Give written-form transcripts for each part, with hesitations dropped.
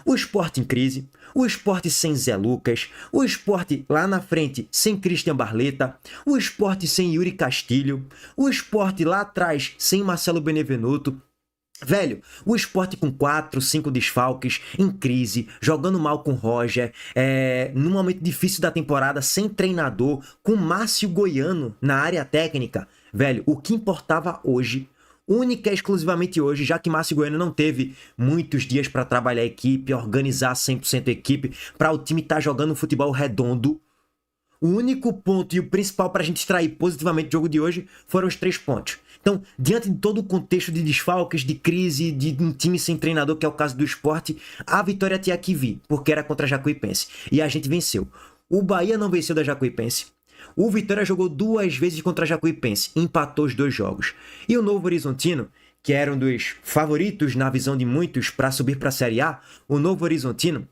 O Sport em crise, o Sport sem Zé Lucas, o Sport lá na frente sem Christian Barleta, o Sport sem Yuri Castilho, o Sport lá atrás sem Marcelo Benevenuto. Velho, o Sport com 4, 5 desfalques, em crise, jogando mal com o Roger, num momento difícil da temporada, sem treinador, com Márcio Goiano na área técnica. Velho, o que importava hoje, única e exclusivamente hoje, já que Márcio Goiano não teve muitos dias para trabalhar a equipe, organizar 100% a equipe, para o time estar jogando futebol redondo, o único ponto e o principal para a gente extrair positivamente do jogo de hoje foram os 3 pontos. Então, diante de todo o contexto de desfalques, de crise, de um time sem treinador, que é o caso do Sport, a vitória tinha que vir, porque era contra a Jacuipense. E a gente venceu. O Bahia não venceu da Jacuipense. O Vitória jogou 2 vezes contra a Jacuipense, empatou os 2 jogos. E o Novo Horizontino, que era um dos favoritos na visão de muitos para subir para a Série A, o Novo Horizontino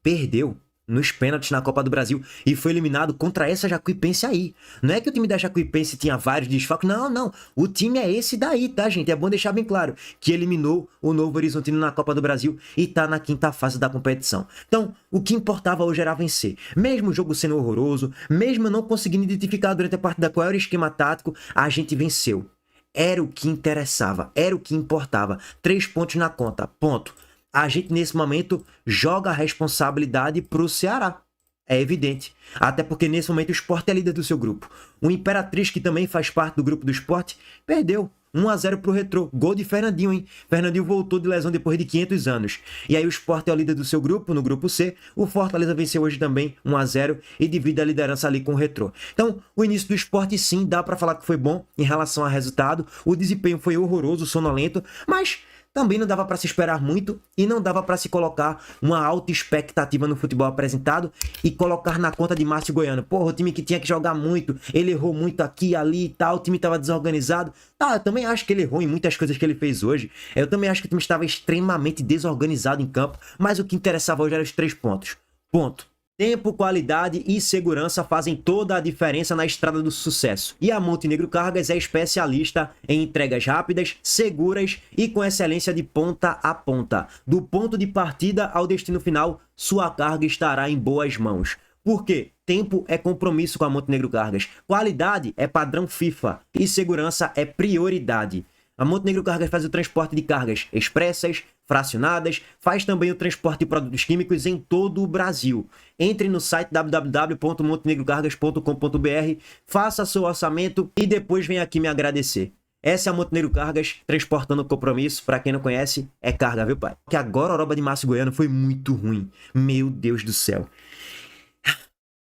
perdeu nos pênaltis na Copa do Brasil e foi eliminado contra essa Jacuipense aí. Não é que o time da Jacuipense tinha vários desfalques, não. O time é esse daí, tá, gente? É bom deixar bem claro que eliminou o Novo Horizontino na Copa do Brasil e tá na 5ª fase da competição. Então, o que importava hoje era vencer. Mesmo o jogo sendo horroroso, mesmo não conseguindo identificar durante a partida qual era o esquema tático, a gente venceu. Era o que interessava, era o que importava. 3 pontos na conta, ponto. A gente, nesse momento, joga a responsabilidade pro Ceará. É evidente. Até porque, nesse momento, o Sport é líder do seu grupo. O Imperatriz, que também faz parte do grupo do Sport, perdeu 1-0 pro Retrô. Gol de Fernandinho, hein? Fernandinho voltou de lesão depois de 500 anos. E aí o Sport é o líder do seu grupo, no grupo C. O Fortaleza venceu hoje também 1-0 e divide a liderança ali com o Retrô. Então, o início do Sport, sim, dá pra falar que foi bom em relação ao resultado. O desempenho foi horroroso, sonolento, mas também não dava para se esperar muito e não dava para se colocar uma alta expectativa no futebol apresentado e colocar na conta de Márcio Goiano. Porra, o time que tinha que jogar muito, ele errou muito aqui, ali e tal, o time estava desorganizado. Tá, eu também acho que ele errou em muitas coisas que ele fez hoje. Eu também acho que o time estava extremamente desorganizado em campo, mas o que interessava hoje eram os 3 pontos. Ponto. Tempo, qualidade e segurança fazem toda a diferença na estrada do sucesso. E a Montenegro Cargas é especialista em entregas rápidas, seguras e com excelência de ponta a ponta. Do ponto de partida ao destino final, sua carga estará em boas mãos. Por quê? Tempo é compromisso com a Montenegro Cargas. Qualidade é padrão FIFA. E segurança é prioridade. A Montenegro Cargas faz o transporte de cargas expressas, fracionadas, faz também o transporte de produtos químicos em todo o Brasil. Entre no site www.montenegrocargas.com.br, faça seu orçamento e depois vem aqui me agradecer. Essa é a Montenegro Cargas, transportando compromisso. Para quem não conhece, é carga, viu, pai? Que agora a Oroba de Márcio Goiano foi muito ruim. Meu Deus do céu.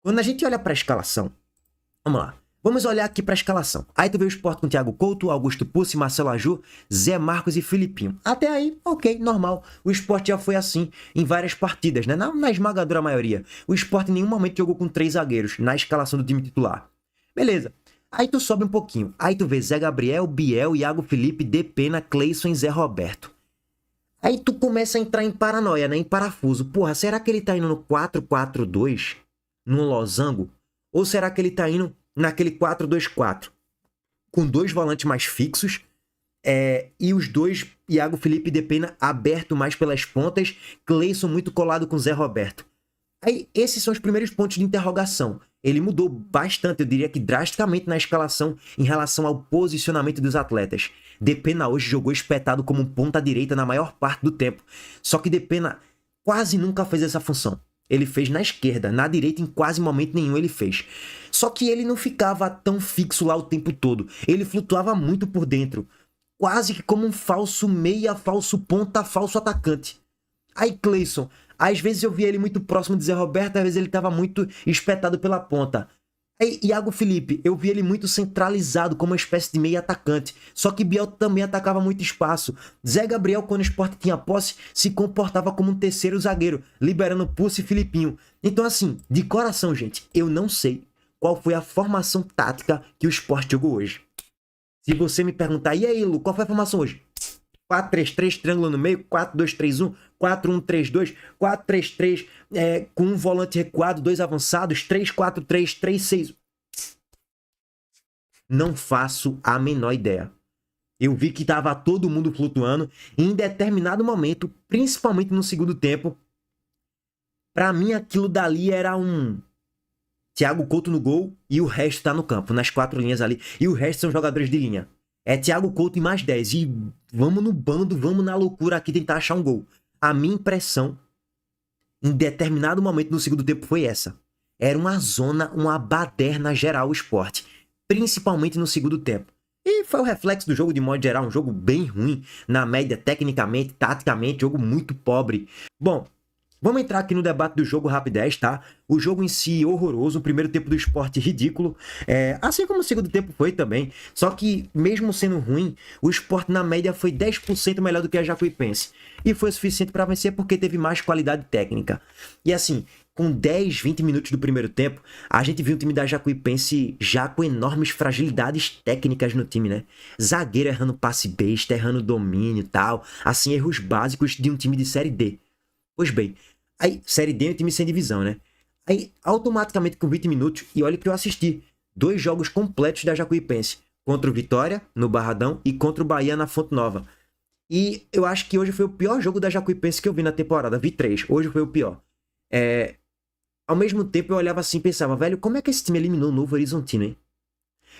Quando a gente olha para a escalação, vamos lá. Vamos olhar aqui para a escalação. Aí tu vê o Sport com Thiago Couto, Augusto Pucci, Marcelo Aju, Zé Marcos e Filipinho. Até aí, ok, normal. O Sport já foi assim em várias partidas, né? Na esmagadora maioria. O Sport em nenhum momento jogou com 3 zagueiros na escalação do time titular. Beleza. Aí tu sobe um pouquinho. Aí tu vê Zé Gabriel, Biel, Iago Felipe, Depena, Cleison e Zé Roberto. Aí tu começa a entrar em paranoia, né? Em parafuso. Porra, será que ele tá indo no 4-4-2? Num losango? Ou será que ele tá indo naquele 4-2-4, com 2 volantes mais fixos, e os 2, Iago Felipe e Depena, aberto mais pelas pontas, Cleison muito colado com Zé Roberto. Aí, esses são os primeiros pontos de interrogação. Ele mudou bastante, eu diria que drasticamente na escalação em relação ao posicionamento dos atletas. Depena hoje jogou espetado como ponta-direita na maior parte do tempo, só que Depena quase nunca fez essa função. Ele fez na esquerda, na direita em quase momento nenhum ele fez. Só que ele não ficava tão fixo lá o tempo todo. Ele flutuava muito por dentro. Quase que como um falso meia, falso ponta, falso atacante. Aí Cleison, às vezes eu via ele muito próximo de Zé Roberto, às vezes ele estava muito espetado pela ponta. Aí Iago Felipe, eu vi ele muito centralizado, como uma espécie de meia atacante. Só que Biel também atacava muito espaço. Zé Gabriel, quando o Sport tinha posse, se comportava como um terceiro zagueiro, liberando Pucci e Filipinho. Então assim, de coração, gente, eu não sei qual foi a formação tática que o Sport jogou hoje. Se você me perguntar, e aí, Lu, qual foi a formação hoje? 4-3-3, triângulo no meio, 4-2-3-1, 4-1-3-2, 4-3-3, com um volante recuado, 2 avançados, 3-4-3, 3-6. Não faço a menor ideia. Eu vi que tava todo mundo flutuando. E em determinado momento, principalmente no segundo tempo, pra mim aquilo dali era um Thiago Couto no gol e o resto tá no campo, nas 4 linhas ali. E o resto são jogadores de linha. É Thiago Couto e mais 10. E vamos no bando, vamos na loucura aqui tentar achar um gol. A minha impressão, em determinado momento no segundo tempo, foi essa. Era uma zona, uma baderna geral o Sport. Principalmente no segundo tempo. E foi o reflexo do jogo de modo geral. Um jogo bem ruim, na média, tecnicamente, taticamente. Jogo muito pobre. Bom, vamos entrar aqui no debate do jogo rapidez, tá? O jogo em si horroroso, o primeiro tempo do Sport ridículo, assim como o segundo tempo foi também. Só que, mesmo sendo ruim, o Sport na média foi 10% melhor do que a Jacuipense. E foi o suficiente para vencer porque teve mais qualidade técnica. E assim, com 10, 20 minutos do primeiro tempo, a gente viu o time da Jacuipense já com enormes fragilidades técnicas no time, né? Zagueiro errando passe besta, errando domínio e tal. Assim, erros básicos de um time de Série D. Pois bem, aí, Série D é um time sem divisão, né? Aí, automaticamente com 20 minutos, e olha que eu assisti 2 jogos completos da Jacuipense. Contra o Vitória, no Barradão, e contra o Bahia, na Fonte Nova. E eu acho que hoje foi o pior jogo da Jacuipense que eu vi na temporada. Vi 3, hoje foi o pior. Ao mesmo tempo, eu olhava assim e pensava, velho, como é que esse time eliminou o Novo Horizontino, hein?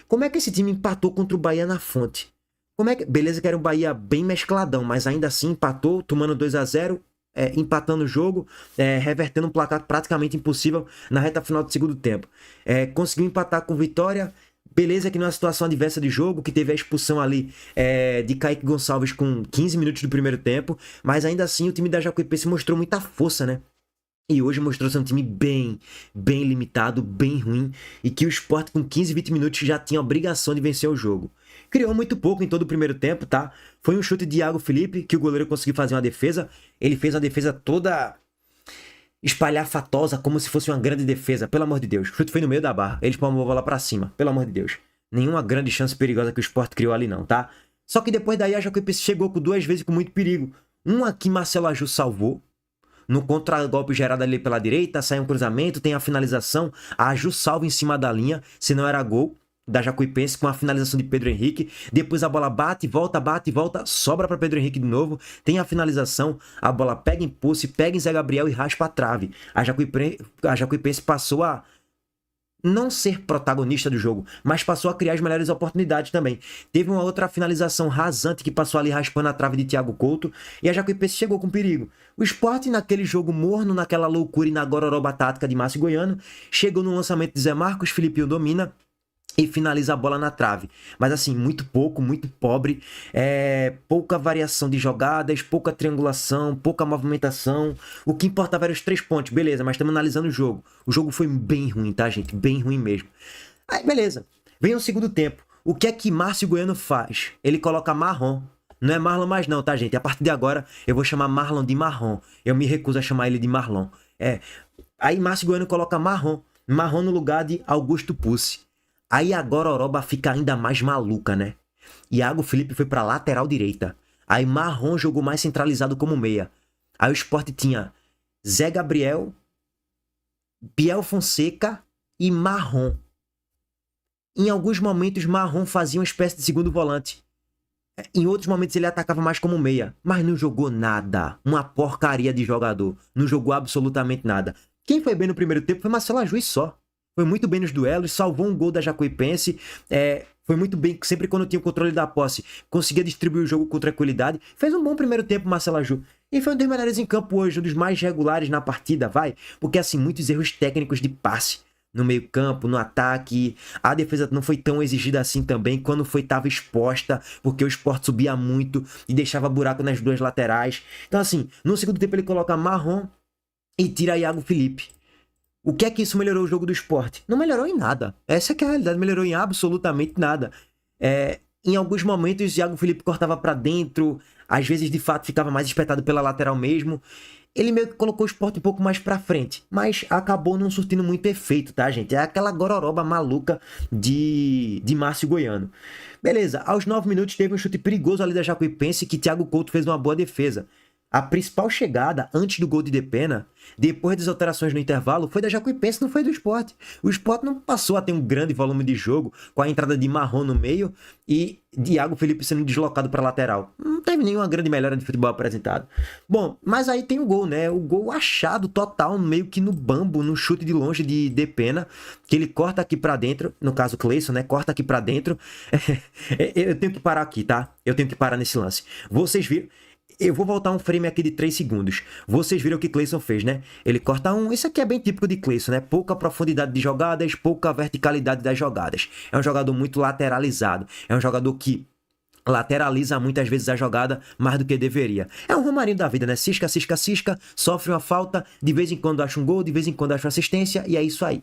Como é que esse time empatou contra o Bahia na Fonte? Como é que... Beleza que era um Bahia bem mescladão, mas ainda assim empatou, tomando 2-0, empatando o jogo, revertendo um placar praticamente impossível na reta final do segundo tempo. Conseguiu empatar com Vitória, beleza que numa situação adversa de jogo, que teve a expulsão ali de Kaique Gonçalves com 15 minutos do primeiro tempo, mas ainda assim o time da Jacuipense mostrou muita força, né? E hoje mostrou ser um time bem limitado, bem ruim, e que o Sport com 15, 20 minutos já tinha a obrigação de vencer o jogo. Criou muito pouco em todo o primeiro tempo, tá? Foi um chute de Iago Felipe, que o goleiro conseguiu fazer uma defesa. Ele fez uma defesa toda espalhafatosa, como se fosse uma grande defesa, pelo amor de Deus. O chute foi no meio da barra, ele espalmou a bola pra cima, pelo amor de Deus. Nenhuma grande chance perigosa que o Sport criou ali não, tá? Só que depois daí a Jacuipense chegou com 2 vezes com muito perigo. Uma que Marcelo Aju salvou, no contra-golpe gerado ali pela direita, sai um cruzamento, tem a finalização, a Aju salva em cima da linha, se não era gol da Jacuipense com a finalização de Pedro Henrique. Depois a bola bate, volta, sobra para Pedro Henrique de novo, tem a finalização, a bola pega em Pulse, pega em Zé Gabriel e raspa a trave. A Jacuipense passou a não ser protagonista do jogo, mas passou a criar as melhores oportunidades também. Teve uma outra finalização rasante que passou ali raspando a trave de Thiago Couto, e a Jacuipense chegou com perigo. O Sport, naquele jogo morno, naquela loucura e na gororoba tática de Márcio Goiano, chegou no lançamento de Zé Marcos, Filipinho domina e finaliza a bola na trave. Mas assim, muito pouco, muito pobre, pouca variação de jogadas, pouca triangulação, pouca movimentação. O que importava eram os 3 pontos, beleza, mas estamos analisando o jogo. O jogo foi bem ruim, tá, gente? Bem ruim mesmo. Aí, beleza. Vem o segundo tempo. O que é que Márcio Goiano faz? Ele coloca Marrom. Não é Marlon mais não, tá, gente? A partir de agora, eu vou chamar Marlon de Marrom. Eu me recuso a chamar ele de Marlon. Aí Márcio Goiano coloca Marrom. Marrom no lugar de Augusto Pucci. Aí a gororoba fica ainda mais maluca, né? Iago Felipe foi pra lateral direita. Aí Marrom jogou mais centralizado como meia. Aí o Sport tinha Zé Gabriel, Biel Fonseca e Marrom. Em alguns momentos, Marrom fazia uma espécie de segundo volante. Em outros momentos ele atacava mais como meia. Mas não jogou nada. Uma porcaria de jogador. Não jogou absolutamente nada. Quem foi bem no primeiro tempo foi Marcelo Aju só. Foi muito bem nos duelos, salvou um gol da Jacuipense, foi muito bem sempre quando tinha o controle da posse, conseguia distribuir o jogo com tranquilidade, fez um bom primeiro tempo Marcelo Aju, e foi um dos melhores em campo hoje, um dos mais regulares na partida, porque assim, muitos erros técnicos de passe, no meio campo, no ataque, a defesa não foi tão exigida assim também, quando estava exposta, porque o Sport subia muito e deixava buraco nas 2 laterais, então assim, no segundo tempo ele coloca Marrom e tira Iago Felipe. O que é que isso melhorou o jogo do Sport? Não melhorou em nada. Essa que é a realidade, melhorou em absolutamente nada. Em alguns momentos, Iago Felipe cortava pra dentro, às vezes, de fato, ficava mais espetado pela lateral mesmo. Ele meio que colocou o Sport um pouco mais pra frente, mas acabou não surtindo muito efeito, tá, gente? É aquela gororoba maluca de Márcio Goiano. Beleza, aos 9 minutos teve um chute perigoso ali da Jacuipense que Thiago Couto fez uma boa defesa. A principal chegada antes do gol de Depena, depois das alterações no intervalo, foi da Jacuipense, não foi do Sport. O Sport não passou a ter um grande volume de jogo com a entrada de Marrom no meio e Thiago Felipe sendo deslocado para a lateral. Não teve nenhuma grande melhora de futebol apresentado. Bom, mas aí tem o gol, né? O gol achado total, meio que no bambo, no chute de longe de Depena, que ele corta aqui para dentro, no caso Cleison, né? Corta aqui para dentro. Eu tenho que parar aqui, tá? Eu tenho que parar nesse lance. Vocês viram? Eu vou voltar um frame aqui de 3 segundos. Vocês viram o que Cleison fez, né? Ele corta um... Isso aqui é bem típico de Cleison, né? Pouca profundidade de jogadas, pouca verticalidade das jogadas. É um jogador muito lateralizado. É um jogador que lateraliza muitas vezes a jogada mais do que deveria. É um Romarinho da vida, né? Cisca, cisca, cisca, sofre uma falta, de vez em quando acha um gol, de vez em quando acha uma assistência, e é isso aí.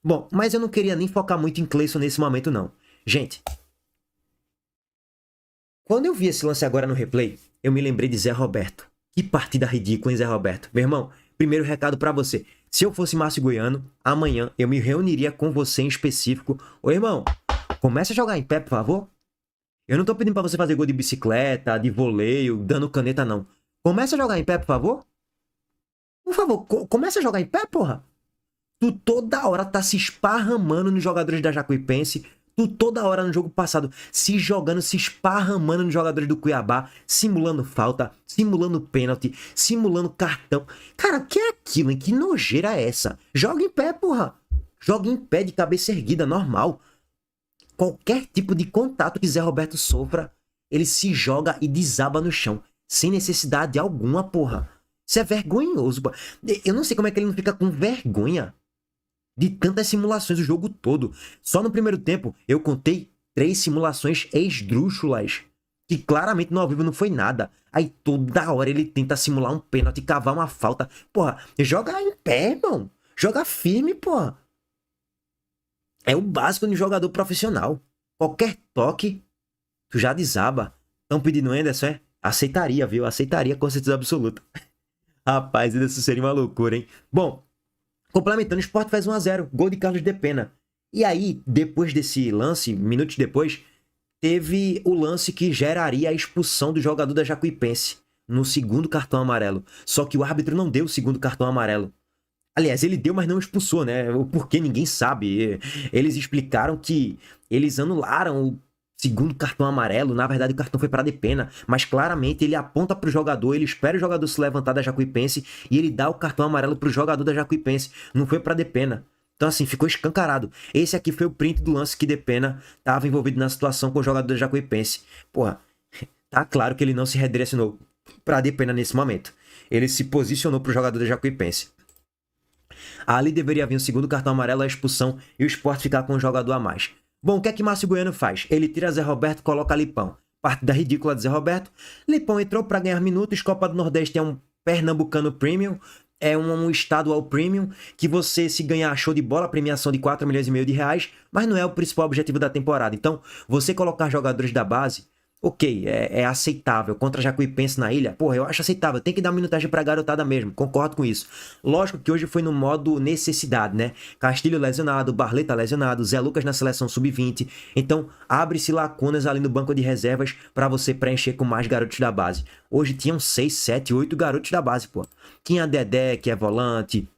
Bom, mas eu não queria nem focar muito em Cleison nesse momento, não. Gente, quando eu vi esse lance agora no replay, eu me lembrei de Zé Roberto. Que partida ridícula, hein, Zé Roberto? Meu irmão, primeiro recado pra você. Se eu fosse Márcio Goiano, amanhã eu me reuniria com você em específico. Ô, irmão, comece a jogar em pé, por favor. Eu não tô pedindo pra você fazer gol de bicicleta, de voleio, dando caneta, não. Comece a jogar em pé, por favor. Por favor, comece a jogar em pé, porra. Tu toda hora tá se esparramando nos jogadores da Jacuipense. Tu toda hora no jogo passado se jogando, se esparramando nos jogadores do Cuiabá, simulando falta, simulando pênalti, simulando cartão. Cara, o que é aquilo, hein? Que nojeira é essa? Joga em pé, porra. Joga em pé de cabeça erguida, normal. Qualquer tipo de contato que Zé Roberto sofra, ele se joga e desaba no chão. Sem necessidade alguma, porra. Isso é vergonhoso, porra. Eu não sei como é que ele não fica com vergonha de tantas simulações o jogo todo. Só no primeiro tempo, eu contei 3 simulações esdrúxulas, que claramente no ao vivo não foi nada. Aí toda hora ele tenta simular um pênalti, cavar uma falta. Porra, joga em pé, irmão. Joga firme, porra. É o básico de um jogador profissional. Qualquer toque, tu já desaba. Tão pedindo Anderson, é? Aceitaria, viu? Aceitaria com certeza absoluta. Rapaz, isso seria uma loucura, hein? Bom, complementando, o Sport faz 1-0, gol de Carlos Depena. E aí, depois desse lance, minutos depois, teve o lance que geraria a expulsão do jogador da Jacuipense no segundo cartão amarelo. Só que o árbitro não deu o segundo cartão amarelo. Aliás, ele deu, mas não expulsou, né? O porquê ninguém sabe. Eles explicaram que eles anularam o segundo cartão amarelo. Na verdade, o cartão foi para Depena, mas claramente ele aponta para o jogador, ele espera o jogador se levantar da Jacuipense e ele dá o cartão amarelo para o jogador da Jacuipense. Não foi para Depena. Então, assim, ficou escancarado. Esse aqui foi o print do lance que Depena estava envolvido na situação com o jogador da Jacuipense. Porra, tá claro que ele não se redirecionou para Depena nesse momento. Ele se posicionou para o jogador da Jacuipense. Ali deveria vir o segundo cartão amarelo, a expulsão e o Sport ficar com um jogador a mais. Bom, o que é que Márcio Goiano faz? Ele tira Zé Roberto e coloca Lipão. Partida ridícula de Zé Roberto. Lipão entrou para ganhar minutos. Copa do Nordeste é um pernambucano premium. É um estadual premium que você, se ganhar, show de bola, premiação de 4,5 milhões de reais, mas não é o principal objetivo da temporada. Então, você colocar jogadores da base, ok, é aceitável. Contra a Jacuipense na ilha, porra, eu acho aceitável. Tem que dar minutagem pra garotada mesmo, concordo com isso. Lógico que hoje foi no modo necessidade, né? Castilho lesionado, Barleta lesionado, Zé Lucas na seleção sub-20. Então, abre-se lacunas ali no banco de reservas pra você preencher com mais garotos da base. Hoje tinham 6, 7, 8 garotos da base, pô. Tinha Dedé, que é volante,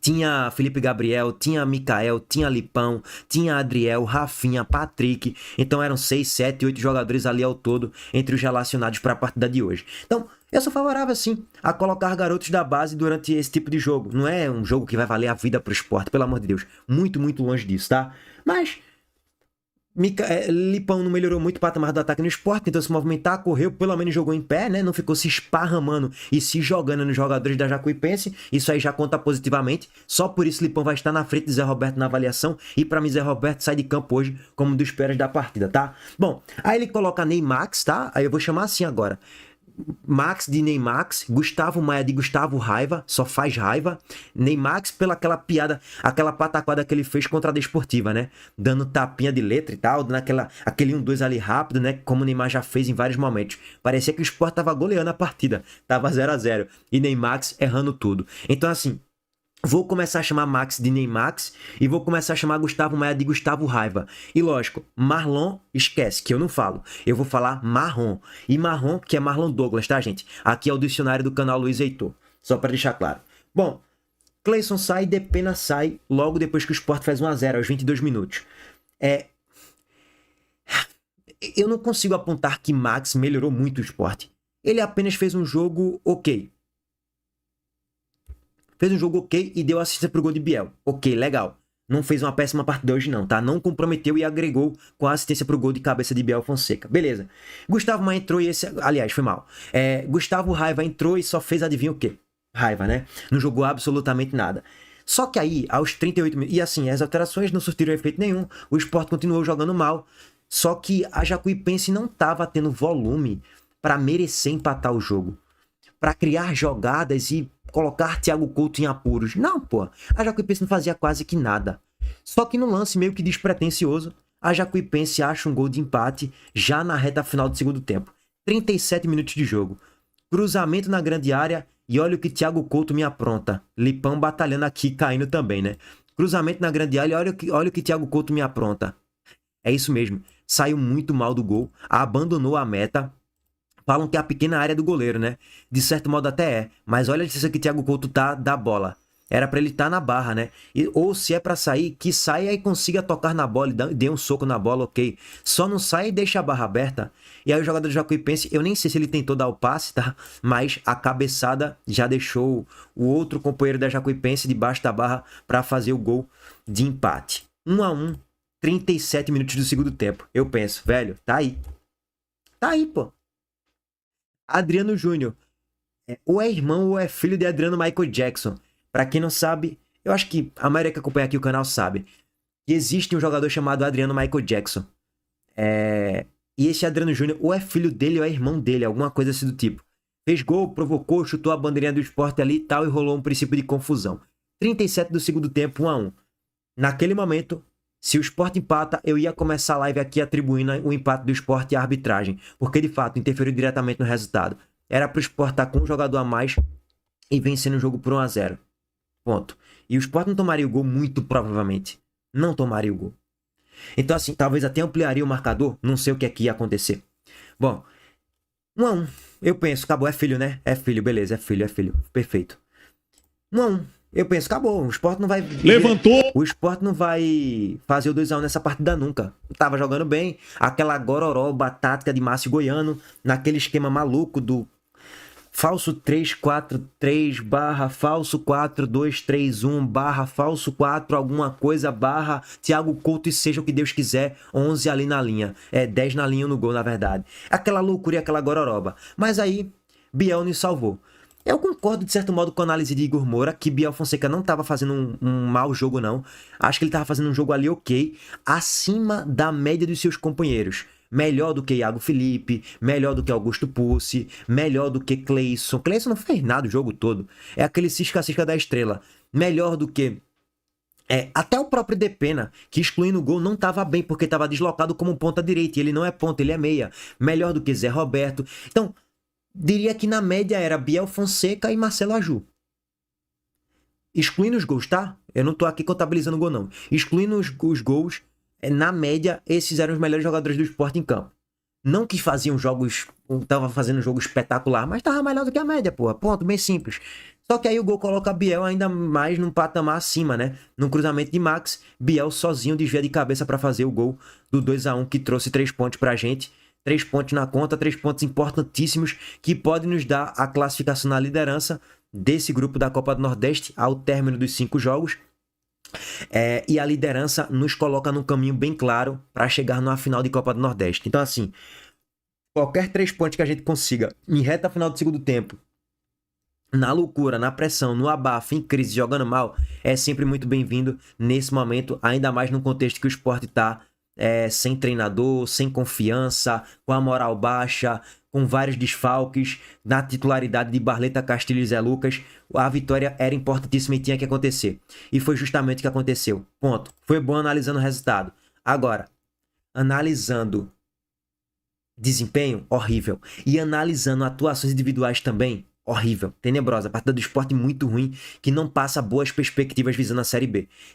tinha Felipe Gabriel, tinha Mikael, tinha Lipão, tinha Adriel, Rafinha, Patrick. Então eram 6, 7, 8 jogadores ali ao todo entre os relacionados para a partida de hoje. Então, eu sou favorável sim a colocar garotos da base durante esse tipo de jogo. Não é um jogo que vai valer a vida pro Sport, pelo amor de Deus. Muito, muito longe disso, tá? Mas Lipão não melhorou muito o patamar do ataque no Sport, tentou se movimentar, correu, pelo menos jogou em pé, né? Não ficou se esparramando e se jogando nos jogadores da Jacuipense. Isso aí já conta positivamente. Só por isso Lipão vai estar na frente de Zé Roberto na avaliação. E pra mim, Zé Roberto sai de campo hoje como um dos piores da partida, tá? Bom, aí ele coloca Neymax, tá? Aí eu vou chamar assim agora. Max de Neymax, Gustavo Maia de Gustavo Raiva, só faz raiva. Neymax pela aquela piada, aquela pataquada que ele fez contra a Desportiva, né? Dando tapinha de letra e tal, dando aquele 1-2 ali rápido, né? Como o Neymar já fez em vários momentos. Parecia que o Sport tava goleando a partida, tava 0-0. E Neymax errando tudo. Então, assim, Vou começar a chamar Max de Neymax e vou começar a chamar Gustavo Maia de Gustavo Raiva. E lógico, Marlon, esquece, que eu não falo. Eu vou falar Marrom. E Marrom, que é Marlon Douglas, tá, gente? Aqui é o dicionário do canal Luiz Heitor. Só para deixar claro. Bom, Cleison sai, Depena sai logo depois que o Sport faz 1-0 aos 22 minutos. Eu não consigo apontar que Max melhorou muito o Sport. Ele apenas fez um jogo ok. Fez um jogo ok e deu assistência pro gol de Biel. Ok, legal. Não fez uma péssima partida hoje não, tá? Não comprometeu e agregou com a assistência pro gol de cabeça de Biel Fonseca. Beleza. Gustavo Maia entrou e esse... Aliás, foi mal. Gustavo Raiva entrou e só fez adivinha o quê? Raiva, né? Não jogou absolutamente nada. Só que aí, aos 38 minutos... E assim, as alterações não surtiram efeito nenhum. O Sport continuou jogando mal. Só que a Jacuipense não tava tendo volume para merecer empatar o jogo. Para criar jogadas e colocar Thiago Couto em apuros. Não, pô. A Jacuipense não fazia quase que nada. Só que num lance meio que despretensioso, a Jacuipense acha um gol de empate já na reta final do segundo tempo. 37 minutos de jogo. Cruzamento na grande área e olha o que Thiago Couto me apronta. Lipão batalhando aqui, caindo também, né? Cruzamento na grande área e olha o que Thiago Couto me apronta. É isso mesmo. Saiu muito mal do gol, abandonou a meta. Falam que é a pequena área do goleiro, né? De certo modo até é. Mas olha a distância que o Thiago Couto tá da bola. Era pra ele estar na barra, né? Ou se é pra sair, que saia e consiga tocar na bola e dê um soco na bola, ok. Só não sai e deixa a barra aberta. E aí o jogador do Jacuipense, eu nem sei se ele tentou dar o passe, tá? Mas a cabeçada já deixou o outro companheiro da Jacuipense debaixo da barra pra fazer o gol de empate. 1-1, 37 minutos do segundo tempo. Eu penso, velho, tá aí. Tá aí, pô. Adriano Júnior. Ou é irmão ou é filho de Adriano Michael Jackson. Pra quem não sabe, eu acho que a maioria que acompanha aqui o canal sabe que existe um jogador chamado Adriano Michael Jackson. E esse Adriano Júnior ou é filho dele ou é irmão dele, alguma coisa assim do tipo. Fez gol, provocou, chutou a bandeirinha do Sport ali e tal e rolou um princípio de confusão. 37 do segundo tempo, 1-1. Naquele momento, se o Sport empata, eu ia começar a live aqui atribuindo o empate do Sport à arbitragem, porque de fato interferiu diretamente no resultado. Era pro Sport estar com um jogador a mais e vencendo o jogo por 1-0. Ponto. E o Sport não tomaria o gol muito provavelmente. Não tomaria o gol. Então assim, talvez até ampliaria o marcador, não sei o que é que ia acontecer. Bom, 1-1. Eu penso, acabou, é filho, né? É filho, beleza, é filho. Perfeito. 1-1. Eu penso, acabou, o Sport não vai... Levantou! O Sport não vai fazer o 2-1 nessa partida nunca. Tava jogando bem, aquela gororoba tática de Márcio Goiano, naquele esquema maluco do falso 3-4-3 barra falso 4-2-3-1 barra falso 4 alguma coisa barra Thiago Couto e seja o que Deus quiser, 11 ali na linha. 10 na linha no gol, na verdade. Aquela loucura e aquela gororoba. Mas aí, Biel nos salvou. Eu concordo, de certo modo, com a análise de Igor Moura, que Biel Fonseca não estava fazendo um mau jogo, não. Acho que ele estava fazendo um jogo ali ok, acima da média dos seus companheiros. Melhor do que Iago Felipe, melhor do que Augusto Pucci, melhor do que Cleison. Cleison não fez nada o jogo todo. É aquele cisca-cisca da estrela. Melhor do que... até o próprio Depena, que excluindo o gol não estava bem, porque estava deslocado como ponta direita. E ele não é ponta, ele é meia. Melhor do que Zé Roberto. Então... diria que na média era Biel Fonseca e Marcelo Aju. Excluindo os gols, tá? Eu não tô aqui contabilizando o gol, não. Excluindo os gols, na média, esses eram os melhores jogadores do Sport em campo. Não que faziam jogos... tava fazendo um jogo espetacular, mas tava melhor do que a média, porra. Ponto, bem simples. Só que aí o gol coloca Biel ainda mais num patamar acima, né? Num cruzamento de Max, Biel sozinho desvia de cabeça para fazer o gol do 2-1, que trouxe 3 pontos pra gente. 3 pontos na conta, 3 pontos importantíssimos que podem nos dar a classificação na liderança desse grupo da Copa do Nordeste ao término dos 5 jogos. E a liderança nos coloca num caminho bem claro para chegar numa final de Copa do Nordeste. Então, assim, qualquer 3 pontos que a gente consiga em reta final do segundo tempo, na loucura, na pressão, no abafo, em crise, jogando mal, é sempre muito bem-vindo nesse momento, ainda mais no contexto que o Sport está sem treinador, sem confiança, com a moral baixa, com vários desfalques, na titularidade de Barleta, Castilho e Zé Lucas. A vitória era importantíssima e tinha que acontecer. E foi justamente o que aconteceu. Ponto. Foi bom analisando o resultado. Agora, analisando desempenho, horrível. E analisando atuações individuais também, horrível, tenebrosa. A partida do Sport muito ruim, que não passa boas perspectivas visando a Série B.